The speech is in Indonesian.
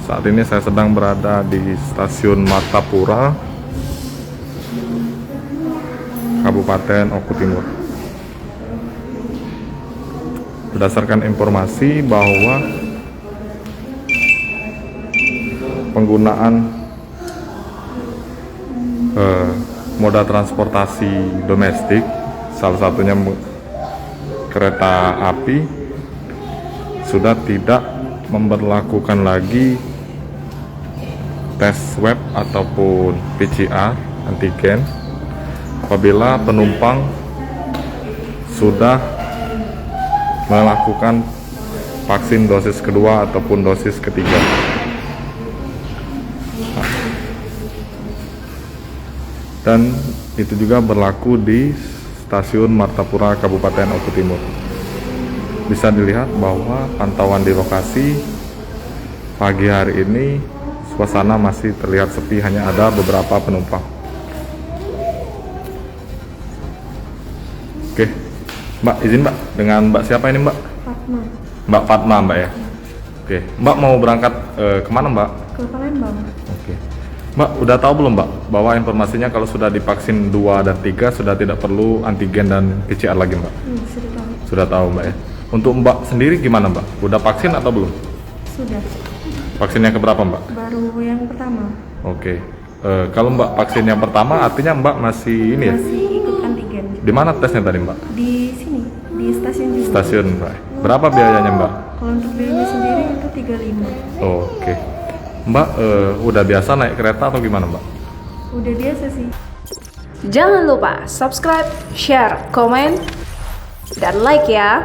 Saat ini saya sedang berada di stasiun Martapura, Kabupaten Oku Timur. Berdasarkan informasi bahwa penggunaan moda transportasi domestik, salah satunya kereta api, sudah tidak memberlakukan lagi tes swab ataupun PCR antigen apabila penumpang sudah melakukan vaksin dosis kedua ataupun dosis ketiga. Dan itu juga berlaku di stasiun Martapura Kabupaten Oku Timur. Bisa dilihat bahwa pantauan di lokasi pagi hari ini suasana masih terlihat sepi, hanya ada beberapa penumpang. Oke, Mbak, izin Mbak, dengan Mbak siapa ini Mbak? Fatma. Mbak Fatma Mbak ya? Oke, Mbak mau berangkat kemana Mbak? Ke Palembang. Oke, Mbak udah tahu belum Mbak bahwa informasinya kalau sudah divaksin 2 dan 3 sudah tidak perlu antigen dan PCR lagi Mbak? Sudah tahu. Sudah tahu Mbak ya? Untuk Mbak sendiri gimana Mbak? Udah vaksin atau belum? Sudah. Vaksinnya keberapa Mbak? Baru yang pertama. Oke, kalau Mbak vaksin yang pertama artinya Mbak masih ini ya? Masih ikut antigen. Di mana tesnya tadi Mbak? Di sini, di stasiun juga. Stasiun Mbak. Berapa biayanya Mbak? Kalau untuk biayanya sendiri itu 35. Oke. Mbak udah biasa naik kereta atau gimana Mbak? Udah biasa sih. Jangan lupa subscribe, share, komen, dan like ya.